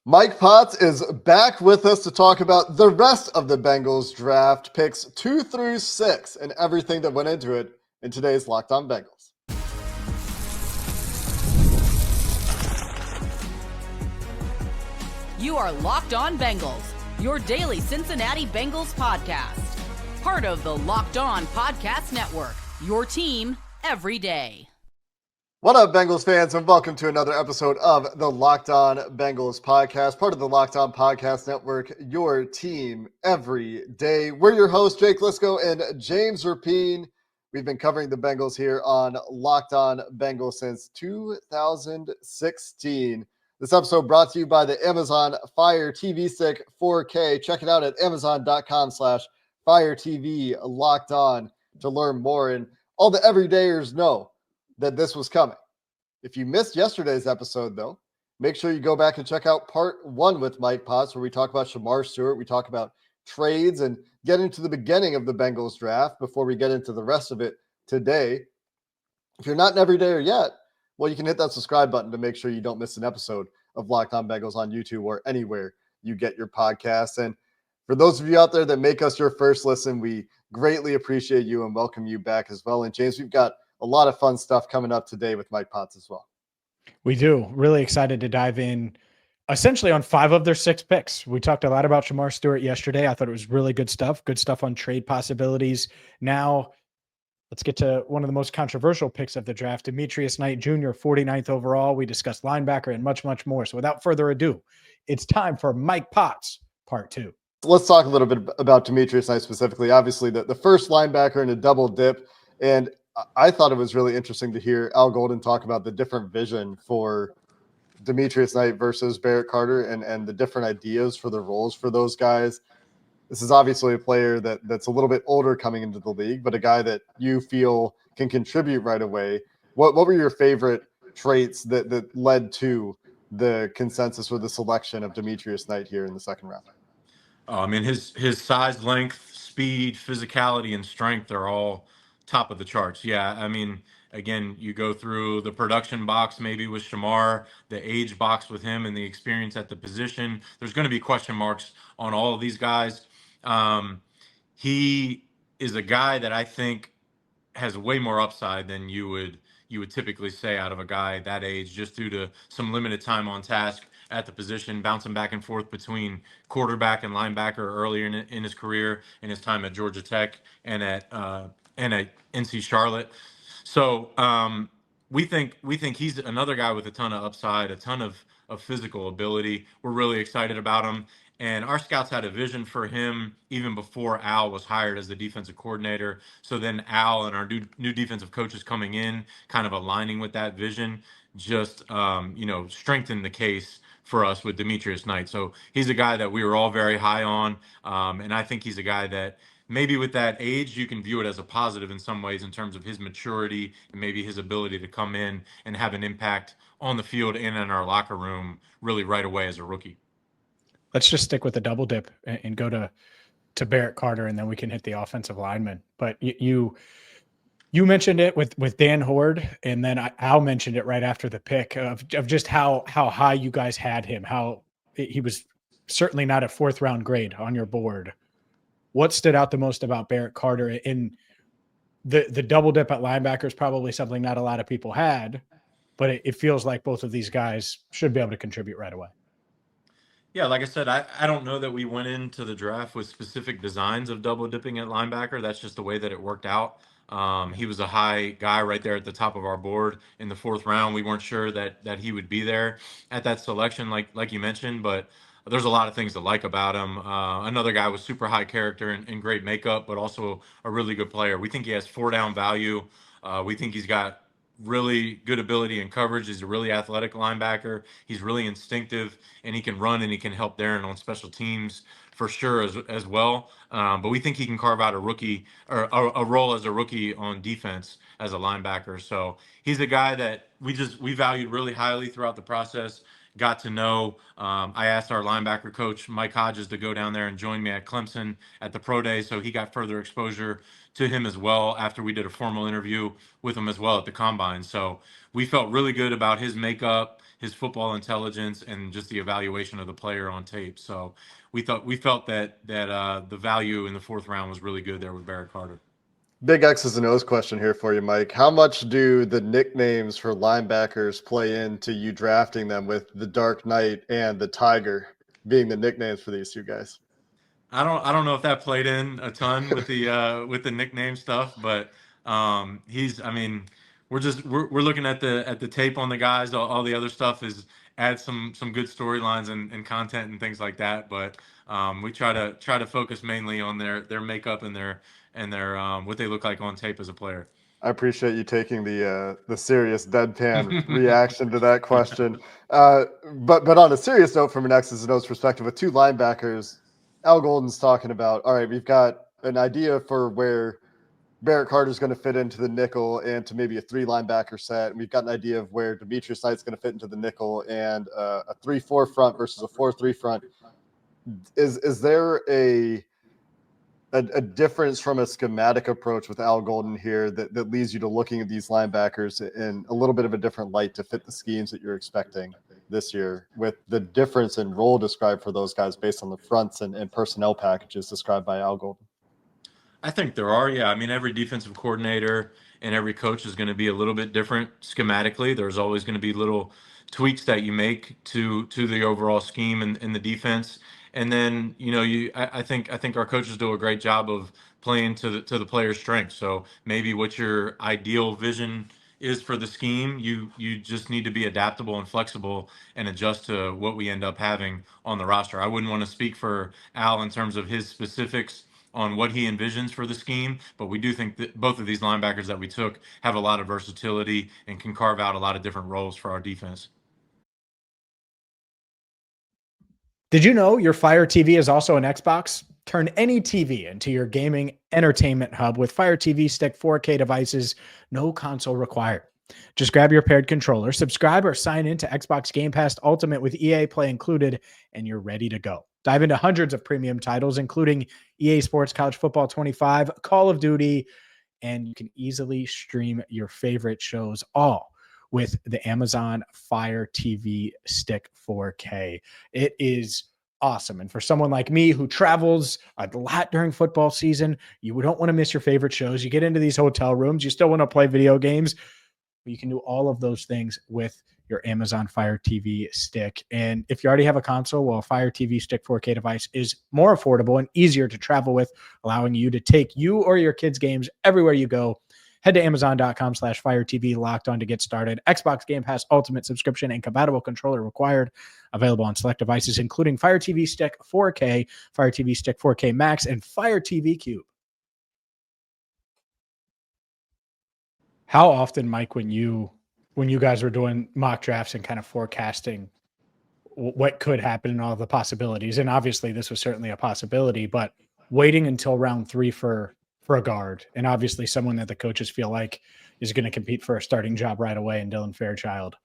Mike Potts is back with us to talk about the rest of the Bengals draft, picks 2 through 6, and everything that went into it in today's Locked On Bengals. You are Locked On Bengals, your daily Cincinnati Bengals podcast. Part of the Locked On Podcast Network, your team every day. What up, Bengals fans, and welcome to another episode of the Locked On Bengals podcast, part of the Locked On Podcast Network, your team every day. We're your hosts, Jake Lisco and James Rapine. We've been covering the Bengals here on Locked On Bengals since 2016. This episode brought to you by the Amazon Fire TV Stick 4K. Check it out at amazon.com/Fire TV Locked On to learn more. And all the everydayers know that this was coming. If you missed yesterday's episode, though, make sure you go back and check out part 1 with Mike Potts, where we talk about Shemar Stewart, we talk about trades, and get into the beginning of the Bengals draft before we get into the rest of it today. If you're not an everydayer yet, well, you can hit that subscribe button to make sure you don't miss an episode of Locked On Bengals on YouTube or anywhere you get your podcasts. And for those of you out there that make us your first listen, we greatly appreciate you and welcome you back as well. And James, we've got a lot of fun stuff coming up today with Mike Potts as well. We do. Really excited to dive in essentially on 5 of their 6 picks. We talked a lot about Shemar Stewart yesterday. I thought it was really good stuff on trade possibilities. Now let's get to one of the most controversial picks of the draft, Demetrius Knight Jr., 49th overall. We discussed linebacker and much, much more. So without further ado, it's time for Mike Potts part 2. Let's talk a little bit about Demetrius Knight specifically. Obviously, the first linebacker in a double dip. And I thought it was really interesting to hear Al Golden talk about the different vision for Demetrius Knight versus Barrett Carter and the different ideas for the roles for those guys. This is obviously a player that's a little bit older coming into the league, but a guy that you feel can contribute right away. What were your favorite traits that led to the consensus or the selection of Demetrius Knight here in the second round? I mean, his size, length, speed, physicality, and strength are all top of the charts. Yeah, I mean, again, you go through the production box maybe with Shemar, the age box with him, and the experience at the position. There's going to be question marks on all of these guys. He is a guy that I think has way more upside than you would typically say out of a guy that age, just due to some limited time on task at the position, bouncing back and forth between quarterback and linebacker earlier in his career, in his time at Georgia Tech and at NC Charlotte. So we think he's another guy with a ton of upside, a ton of physical ability. We're really excited about him. And our scouts had a vision for him even before Al was hired as the defensive coordinator. So then Al and our new defensive coaches coming in, kind of aligning with that vision, just strengthened the case for us with Demetrius Knight. So he's a guy that we were all very high on. And I think he's a guy that maybe with that age, you can view it as a positive in some ways in terms of his maturity and maybe his ability to come in and have an impact on the field and in our locker room really right away as a rookie. Let's just stick with the double dip and go to Barrett Carter, and then we can hit the offensive lineman. But you mentioned it with Dan Horde, and then Al mentioned it right after the pick of just how high you guys had him, how he was certainly not a 4th round grade on your board. What stood out the most about Barrett Carter? In the double dip at linebacker is probably something not a lot of people had, but it feels like both of these guys should be able to contribute right away. Yeah, like I said, I don't know that we went into the draft with specific designs of double dipping at linebacker. That's just the way that it worked out. He was a high guy right there at the top of our board in the 4th round. We weren't sure that he would be there at that selection, like you mentioned, but there's a lot of things to like about him. Another guy with super high character and great makeup, but also a really good player. We think he has 4-down value. We think he's got really good ability in coverage. He's a really athletic linebacker. He's really instinctive, and he can run and he can help Darren on special teams for sure as well. But we think he can carve out a rookie or a role as a rookie on defense as a linebacker. So he's a guy that we valued really highly throughout the process. Got to know. I asked our linebacker coach, Mike Hodges, to go down there and join me at Clemson at the Pro Day, so he got further exposure to him as well after we did a formal interview with him as well at the Combine. So we felt really good about his makeup, his football intelligence and just the evaluation of the player on tape. So we felt that the value in the 4th round was really good there with Barrett Carter. Big X's and O's question here for you, Mike. How much do the nicknames for linebackers play into you drafting them, with the Dark Knight and the Tiger being the nicknames for these two guys? I don't know if that played in a ton with the nickname stuff, but we're looking at the tape on the guys. All the other stuff is add some good storylines and content and things like that. But we try to focus mainly on their makeup and their what they look like on tape as a player. I appreciate you taking the serious deadpan reaction to that question. But on a serious note, from an X's and O's perspective, with 2 linebackers, Al Golden's talking about, all right, we've got an idea for where Barrett Carter is going to fit into the nickel and to maybe a 3 linebacker set. And we've got an idea of where Demetrius Knight's going to fit into the nickel and a 3-4 front versus a 4-3 front. Is there a difference from a schematic approach with Al Golden here that leads you to looking at these linebackers in a little bit of a different light to fit the schemes that you're expecting this year, with the difference in role described for those guys based on the fronts and personnel packages described by Al Golden? I think there are, yeah. I mean, every defensive coordinator and every coach is going to be a little bit different schematically. There's always going to be little tweaks that you make to the overall scheme and the defense. And then, I think our coaches do a great job of playing to the player's strengths. So maybe what your ideal vision is for the scheme, you just need to be adaptable and flexible and adjust to what we end up having on the roster. I wouldn't want to speak for Al in terms of his specifics on what he envisions for the scheme, but we do think that both of these linebackers that we took have a lot of versatility and can carve out a lot of different roles for our defense. Did you know your Fire TV is also an Xbox? Turn any TV into your gaming entertainment hub with Fire TV Stick 4K devices, no console required. Just grab your paired controller, subscribe or sign in to Xbox Game Pass Ultimate with EA Play included, and you're ready to go. Dive into hundreds of premium titles, including EA Sports College Football 25, Call of Duty, and you can easily stream your favorite shows all with the Amazon Fire TV Stick 4K. It is awesome. And for someone like me who travels a lot during football season, you don't want to miss your favorite shows. You get into these hotel rooms, you still want to play video games, but you can do all of those things with your Amazon Fire TV Stick. And if you already have a console, well, a Fire TV Stick 4K device is more affordable and easier to travel with, allowing you to take you or your kids' games everywhere you go. Head to Amazon.com/Fire TV Locked On to get started. Xbox Game Pass Ultimate subscription and compatible controller required. Available on select devices, including Fire TV Stick 4K, Fire TV Stick 4K Max, and Fire TV Cube. How often, Mike, when you guys were doing mock drafts and kind of forecasting what could happen and all the possibilities, and obviously this was certainly a possibility, but waiting until round 3 for a guard, and obviously someone that the coaches feel like is going to compete for a starting job right away in Dylan Fairchild.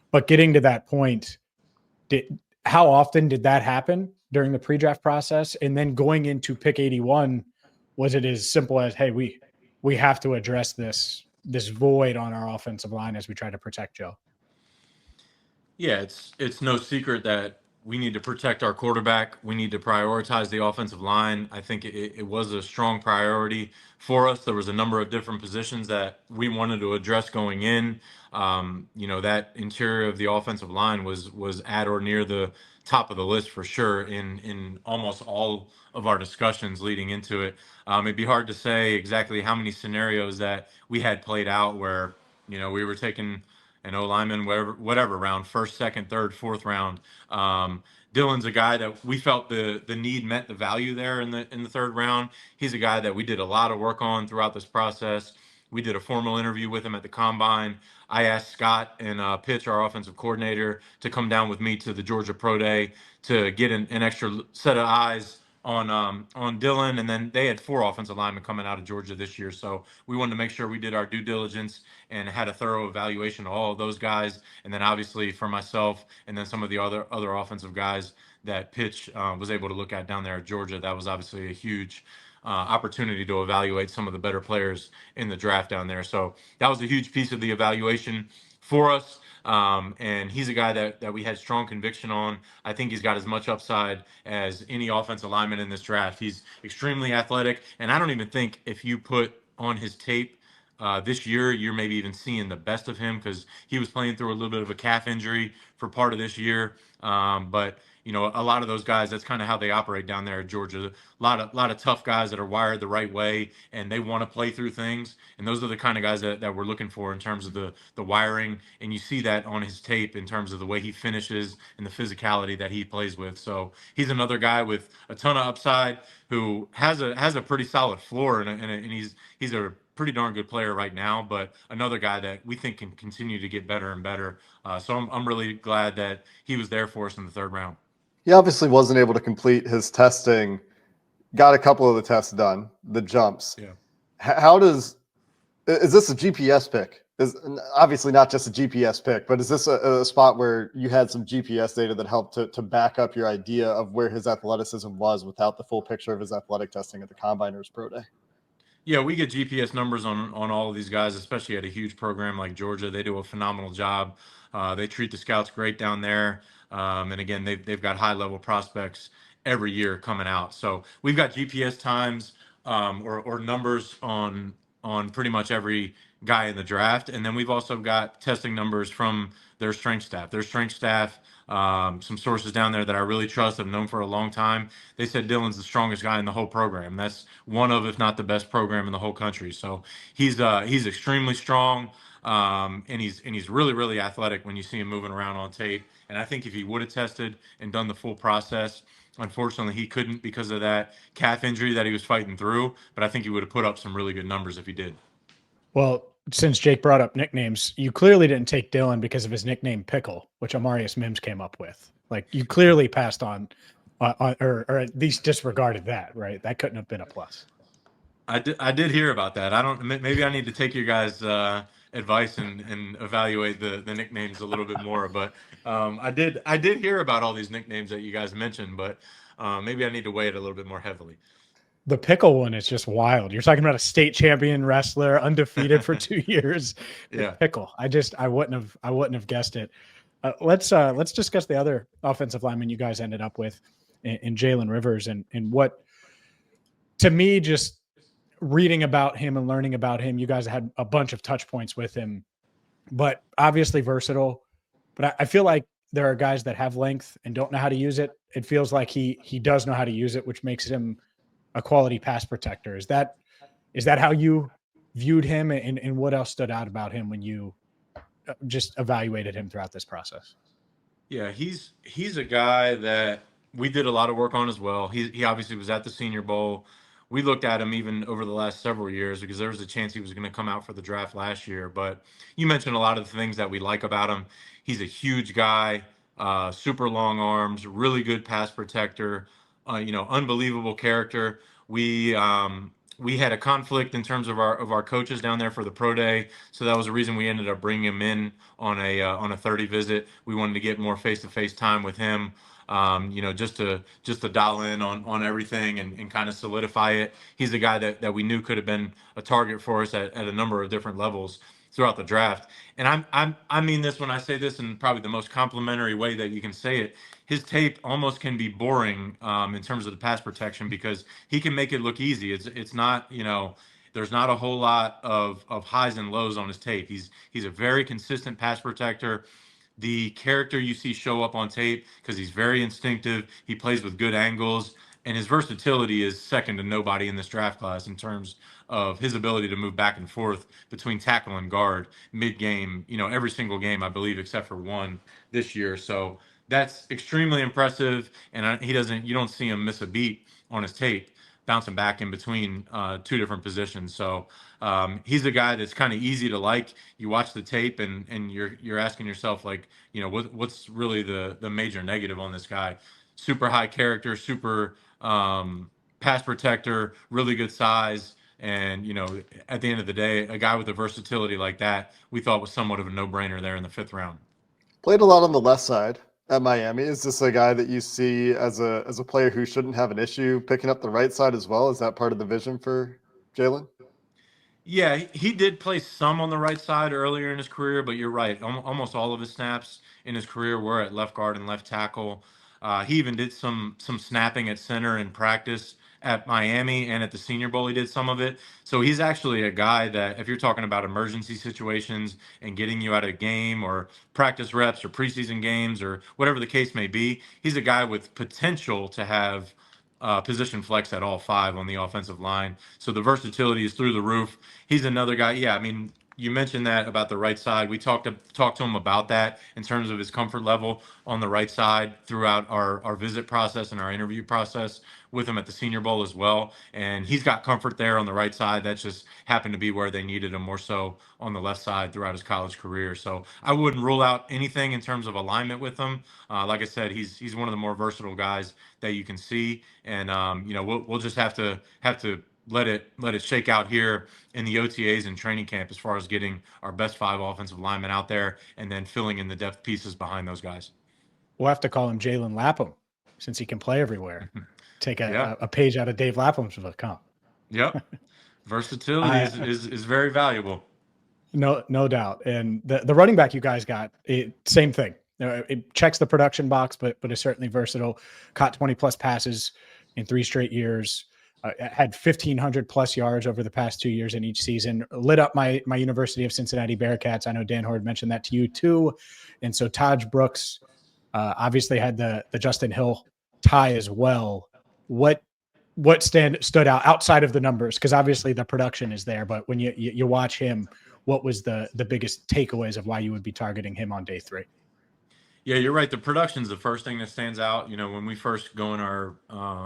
But getting to that point, how often did that happen during the pre-draft process? And then going into pick 81, was it as simple as, hey, we have to address this void on our offensive line as we try to protect Joe? Yeah, it's no secret that we need to protect our quarterback. We need to prioritize the offensive line. I think it was a strong priority for us. There was a number of different positions that we wanted to address going in. That interior of the offensive line was at or near the top of the list for sure in almost all of our discussions leading into it. It'd be hard to say exactly how many scenarios that we had played out where, we were taking an O lineman, whatever round, first, second, third, fourth round. Dylan's a guy that we felt the need met the value there in the 3rd round. He's a guy that we did a lot of work on throughout this process. We did a formal interview with him at the combine. I asked Scott and Pitch, our offensive coordinator, to come down with me to the Georgia Pro Day to get an extra set of eyes on Dylan, and then they had 4 offensive linemen coming out of Georgia this year. So we wanted to make sure we did our due diligence and had a thorough evaluation of all of those guys. And then obviously for myself and then some of the other offensive guys that Pitch was able to look at down there at Georgia, that was obviously a huge opportunity to evaluate some of the better players in the draft down there. So that was a huge piece of the evaluation for us. And he's a guy that we had strong conviction on. I think he's got as much upside as any offensive lineman in this draft. He's extremely athletic, and I don't even think if you put on his tape this year, you're maybe even seeing the best of him because he was playing through a little bit of a calf injury for part of this year. But a lot of those guys, that's kind of how they operate down there at Georgia. A lot of tough guys that are wired the right way, and they want to play through things. And those are the kind of guys that we're looking for in terms of the wiring. And you see that on his tape in terms of the way he finishes and the physicality that he plays with. So he's another guy with a ton of upside who has a pretty solid floor, and he's a pretty darn good player right now, but another guy that we think can continue to get better and better. So I'm really glad that he was there for us in the third round. He obviously wasn't able to complete his testing, got a couple of the tests done, the jumps. Yeah. Is this a GPS pick? Is obviously not just a GPS pick, but is this a spot where you had some GPS data that helped to back up your idea of where his athleticism was without the full picture of his athletic testing at the combine or his pro day? Yeah, we get GPS numbers on all of these guys, especially at a huge program like Georgia. They do a phenomenal job. They treat the scouts great down there. And again, they've got high level prospects every year coming out. So we've got GPS times or numbers on pretty much every guy in the draft. And then we've also got testing numbers from their strength staff. Some sources down there that I really trust, I've known for a long time. They said Dylan's the strongest guy in the whole program. That's one of, if not the best program in the whole country. So he's extremely strong, and he's really, really athletic when you see him moving around on tape. And I think if he would have tested and done the full process, unfortunately he couldn't because of that calf injury that he was fighting through. But I think he would have put up some really good numbers if he did. Well, since Jake brought up nicknames, you clearly didn't take Dylan because of his nickname Pickle, which Amarius Mims came up with. Like, you clearly passed on or at least disregarded that, right? That couldn't have been a plus. I did hear about that. Maybe I need to take your guys' advice and evaluate the nicknames a little bit more. But I did hear about all these nicknames that you guys mentioned, but maybe I need to weigh it a little bit more heavily. The Pickle one is just wild. You're talking about a state champion wrestler, undefeated for 2 years. Yeah. Pickle. I wouldn't have guessed it. Let's discuss the other offensive lineman you guys ended up with in Jaylen Rivers and what, to me, just reading about him and learning about him, you guys had a bunch of touch points with him, but obviously versatile. But I feel like there are guys that have length and don't know how to use it. It feels like he does know how to use it, which makes him a quality pass protector. Is that how you viewed him, and what else stood out about him when you just evaluated him throughout this process? Yeah, he's a guy that we did a lot of work on as well. He obviously was at the Senior Bowl. We looked at him even over the last several years because there was a chance he was going to come out for the draft last year. But you mentioned a lot of the things that we like about him. He's a huge guy, super long arms, really good pass protector, unbelievable character. We had a conflict in terms of our coaches down there for the pro day, so that was the reason we ended up bringing him in on a 30 visit. We wanted to get more face-to-face time with him, just to dial in on everything and kind of solidify it. He's a guy that we knew could have been a target for us at a number of different levels throughout the draft. And I mean this when I say this in probably the most complimentary way that you can say it. His tape almost can be boring in terms of the pass protection because he can make it look easy. It's not, there's not a whole lot of highs and lows on his tape. He's a very consistent pass protector. The character you see show up on tape because he's very instinctive. He plays with good angles, and his versatility is second to nobody in this draft class in terms of his ability to move back and forth between tackle and guard mid-game, every single game, I believe, except for one this year. So that's extremely impressive, and you don't see him miss a beat on his tape, bouncing back in between two different positions. So he's a guy that's kind of easy to like. You watch the tape and you're asking yourself, like, what's really the major negative on this guy? Super high character, super pass protector, really good size. And, at the end of the day, a guy with a versatility like that, we thought was somewhat of a no-brainer there in the 5th round. Played a lot on the left side at Miami. Is this a guy that you see as a player who shouldn't have an issue picking up the right side as well? Is that part of the vision for Jaylen? Yeah, he did play some on the right side earlier in his career, but you're right. Almost all of his snaps in his career were at left guard and left tackle. He even did some snapping at center in practice at Miami, and at the Senior Bowl he did some of it. So he's actually a guy that, if you're talking about emergency situations and getting you out of a game or practice reps or preseason games or whatever the case may be, he's a guy with potential to have position flex at all five on the offensive line. So the versatility is through the roof. He's another guy. Yeah, I mean, you mentioned that about the right side. We talked to him about that in terms of his comfort level on the right side throughout our visit process and our interview process with him at the Senior Bowl as well. And he's got comfort there on the right side. That just happened to be where they needed him more so on the left side throughout his college career. So I wouldn't rule out anything in terms of alignment with him. Like I said, he's one of the more versatile guys that you can see, and we'll just have to let it shake out here in the OTAs and training camp as far as getting our best five offensive linemen out there and then filling in the depth pieces behind those guys. We'll have to call him Jalen Lapham since he can play everywhere. Take Yeah. a page out of Dave Lapham's book, huh? Yep. Versatility is very valuable. No doubt. And the running back you guys got, same thing. It checks the production box, but is certainly versatile. Caught 20 plus passes in 3 straight years. Had 1,500 plus yards over the past 2 years in each season. Lit up my University of Cincinnati Bearcats. I know Dan Horde mentioned that to you too. And so Tahj Brooks obviously had the Justin Hill tie as well. What stood out outside of the numbers? Because obviously the production is there, but when you watch him, what was the biggest takeaways of why you would be targeting him on day 3? Yeah, you're right. The production's the first thing that stands out. When we first go in our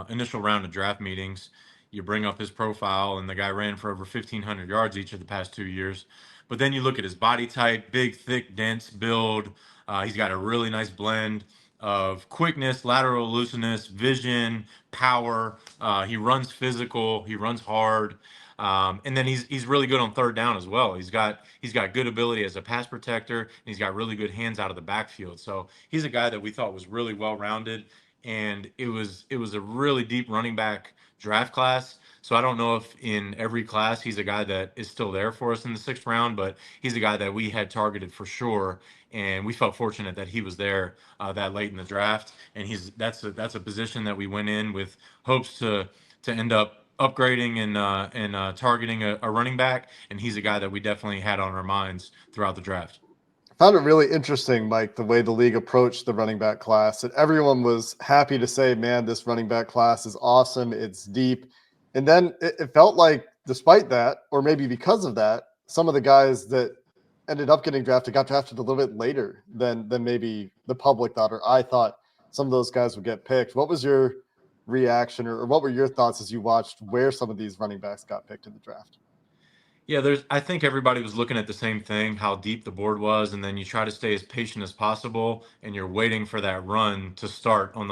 initial round of draft meetings, you bring up his profile, and the guy ran for over 1,500 yards each of the past 2 years. But then you look at his body type, big, thick, dense build. He's got a really nice blend of quickness, lateral looseness, vision, power. He runs physical. He runs hard. And then he's really good on third down as well. He's got good ability as a pass protector, and he's got really good hands out of the backfield. So he's a guy that we thought was really well rounded, and it was a really deep running back draft class. So I don't know if in every class he's a guy that is still there for us in the 6th round, but he's a guy that we had targeted for sure, and we felt fortunate that he was there that late in the draft. And that's a position that we went in with hopes to end up upgrading and targeting a running back, and he's a guy that we definitely had on our minds throughout the draft. I found it really interesting, Mike, the way the league approached the running back class. And everyone was happy to say, man, this running back class is awesome. It's deep. And then it felt like, despite that, or maybe because of that, some of the guys that ended up getting drafted got drafted a little bit later than maybe the public thought, or I thought some of those guys would get picked. What was your reaction, or what were your thoughts as you watched where some of these running backs got picked in the draft? Yeah, I think everybody was looking at the same thing, how deep the board was, and then you try to stay as patient as possible, and you're waiting for that run to start on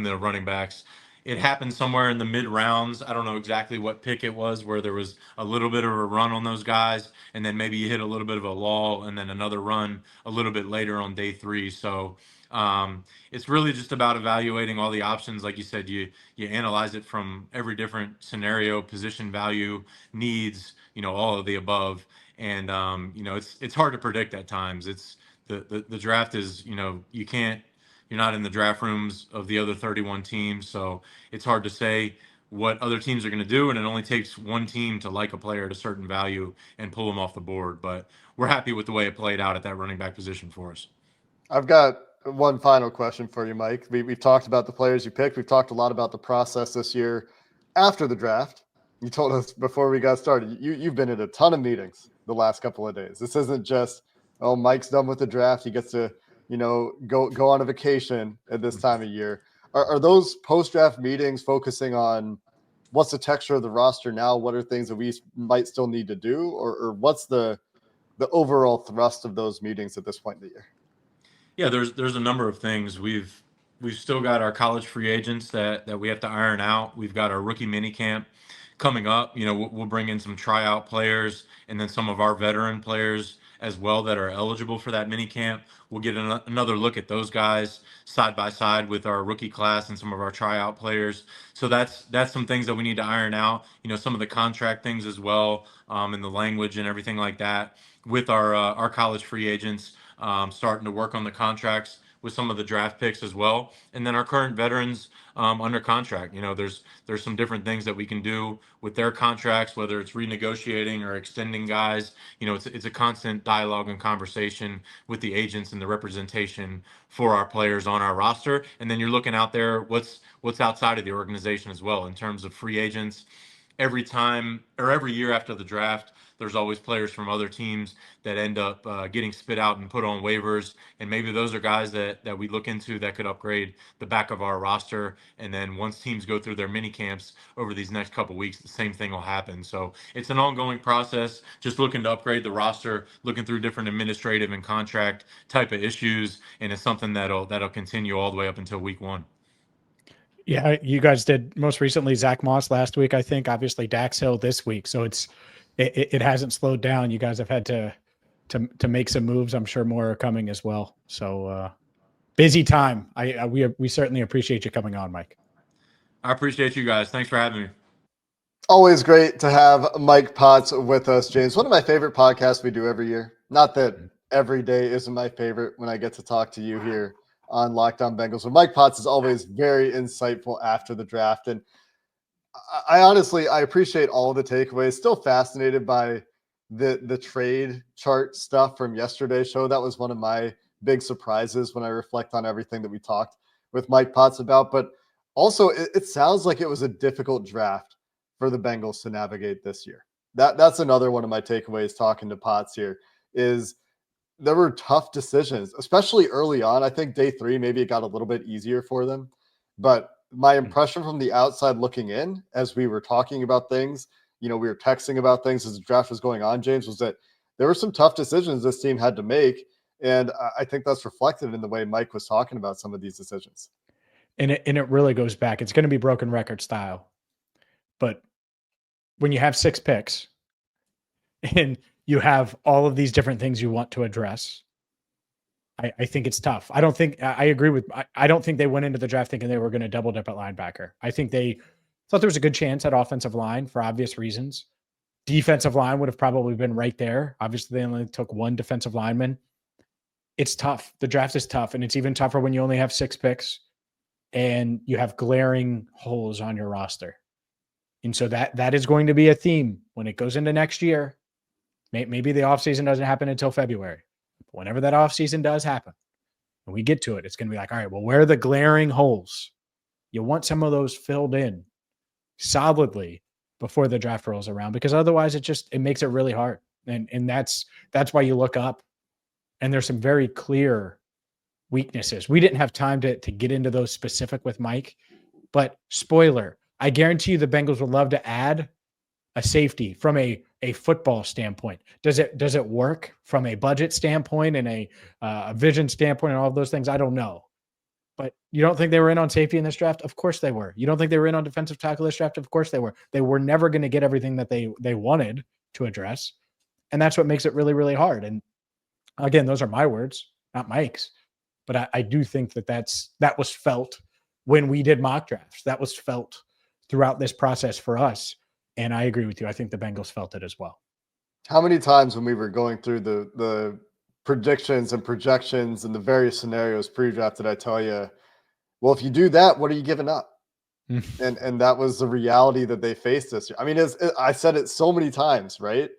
the running backs. It happened somewhere in the mid rounds. I don't know exactly what pick it was, where there was a little bit of a run on those guys, and then maybe you hit a little bit of a lull, and then another run a little bit later on day 3. So it's really just about evaluating all the options. Like you said, you analyze it from every different scenario, position value, needs, all of the above. And it's hard to predict at times. It's the draft is, you're not in the draft rooms of the other 31 teams, so it's hard to say what other teams are going to do, and it only takes one team to like a player at a certain value and pull them off the board. But we're happy with the way it played out at that running back position for us. I've got one final question for you, Mike. We've talked about the players you picked. We've talked a lot about the process this year after the draft. You told us before we got started, you've been in a ton of meetings the last couple of days. This isn't just, oh, Mike's done with the draft. He gets to, go on a vacation at this time of year. Are those post-draft meetings focusing on what's the texture of the roster now? What are things that we might still need to do? Or what's the overall thrust of those meetings at this point in the year? Yeah, there's a number of things. We've still got our college free agents that we have to iron out. We've got our rookie mini camp coming up. We'll bring in some tryout players and then some of our veteran players as well that are eligible for that mini camp. We'll get another look at those guys side by side with our rookie class and some of our tryout players. So that's some things that we need to iron out. Some of the contract things as well, and the language and everything like that with our college free agents, starting to work on the contracts with some of the draft picks as well, and then our current veterans under contract. There's some different things that we can do with their contracts, whether it's renegotiating or extending guys. It's a constant dialogue and conversation with the agents and the representation for our players on our roster. And then you're looking out there what's outside of the organization as well in terms of free agents. Every time or every year after the draft, there's always players from other teams that end up getting spit out and put on waivers. And maybe those are guys that we look into that could upgrade the back of our roster. And then once teams go through their mini camps over these next couple of weeks, the same thing will happen. So it's an ongoing process, just looking to upgrade the roster, looking through different administrative and contract type of issues. And it's something that'll continue all the way up until week 1. Yeah, you guys did most recently Zach Moss last week, I think. Obviously, Dax Hill this week, so it hasn't slowed down. You guys have had to make some moves. I'm sure more are coming as well. So busy time. We certainly appreciate you coming on, Mike. I appreciate you guys. Thanks for having me. Always great to have Mike Potts with us, James. One of my favorite podcasts we do every year. Not that every day isn't my favorite when I get to talk to you here on Locked On Bengals. But Mike Potts is always very insightful after the draft. And I honestly appreciate all the takeaways. Still fascinated by the trade chart stuff from yesterday's show. That was one of my big surprises when I reflect on everything that we talked with Mike Potts about. But also, it sounds like it was a difficult draft for the Bengals to navigate this year. That's another one of my takeaways talking to Potts here is there were tough decisions, especially early on. I think day 3, maybe it got a little bit easier for them. But my impression from the outside looking in, as we were talking about things, we were texting about things as the draft was going on, James, was that there were some tough decisions this team had to make. And I think that's reflected in the way Mike was talking about some of these decisions. And it really goes back. It's going to be broken record style. But when you have 6 picks and you have all of these different things you want to address, I think it's tough. I don't think they went into the draft thinking they were going to double dip at linebacker. I think they thought there was a good chance at offensive line for obvious reasons. Defensive line would have probably been right there. Obviously, they only took 1 defensive lineman. It's tough. The draft is tough, and it's even tougher when you only have 6 picks and you have glaring holes on your roster. And so that is going to be a theme when it goes into next year. Maybe the offseason doesn't happen until February. But whenever that offseason does happen, and we get to it, it's going to be like, all right, well, where are the glaring holes? You want some of those filled in solidly before the draft rolls around, because otherwise it makes it really hard. And that's why you look up and there's some very clear weaknesses. We didn't have time to get into those specific with Mike, but spoiler, I guarantee you the Bengals would love to add a safety from a football standpoint. Does it work from a budget standpoint and a vision standpoint and all of those things? I don't know. But you don't think they were in on safety in this draft? Of course they were. You don't think they were in on defensive tackle this draft? Of course they were. They were never going to get everything that they wanted to address. And that's what makes it really, really hard. And again, those are my words, not Mike's. But I do think that was felt when we did mock drafts. That was felt throughout this process for us. And I agree with you. I think the Bengals felt it as well. How many times when we were going through the predictions and projections and the various scenarios pre-draft did I tell you, well, if you do that, what are you giving up? And that was the reality that they faced this year. I mean, I said it so many times, right?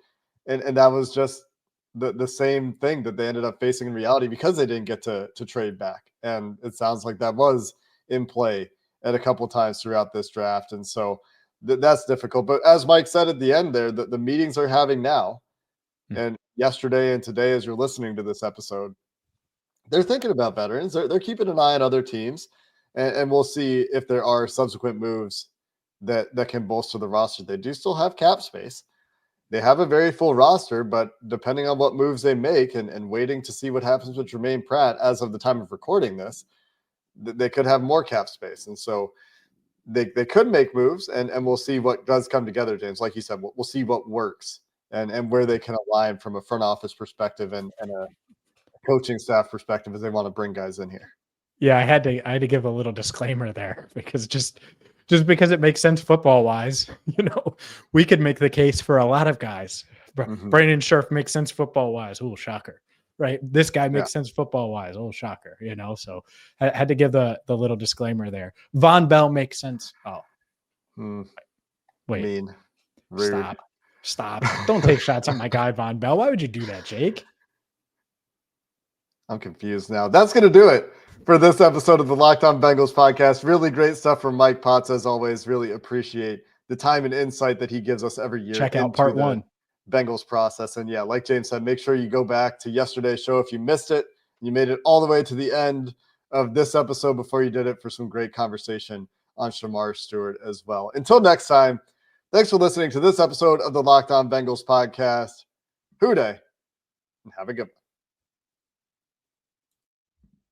And that was just the same thing that they ended up facing in reality because they didn't get to trade back. And it sounds like that was in play at a couple of times throughout this draft. And so that's difficult. But as Mike said at the end there, the meetings they're having now and yesterday and today, as you're listening to this episode, they're thinking about veterans. They're keeping an eye on other teams. And we'll see if there are subsequent moves that can bolster the roster. They do still have cap space. They have a very full roster, but depending on what moves they make and waiting to see what happens with Jermaine Pratt as of the time of recording this, they could have more cap space. And so they could make moves, and we'll see what does come together, James. Like you said, we'll see what works and where they can align from a front office perspective and a coaching staff perspective as they want to bring guys in here. Yeah, I had to give a little disclaimer there because just because it makes sense football wise, we could make the case for a lot of guys. Brandon Scherf makes sense football wise. Oh, shocker. Right. This guy makes sense football wise. Oh, shocker. So I had to give the little disclaimer there. Von Bell makes sense. Oh, wait. Mean. Rude. Stop. Don't take shots at my guy, Von Bell. Why would you do that, Jake? I'm confused now. That's going to do it for this episode of the Locked On Bengals podcast. Really great stuff from Mike Potts, as always. Really appreciate the time and insight that he gives us every year. Check out part 1. Bengals process. And yeah, like James said, make sure you go back to yesterday's show if you missed it. You made it all the way to the end of this episode before you did it for some great conversation on Shamar Stewart as well. Until next time, thanks for listening to this episode of the Locked On Bengals podcast. Hoo day, and have a good one.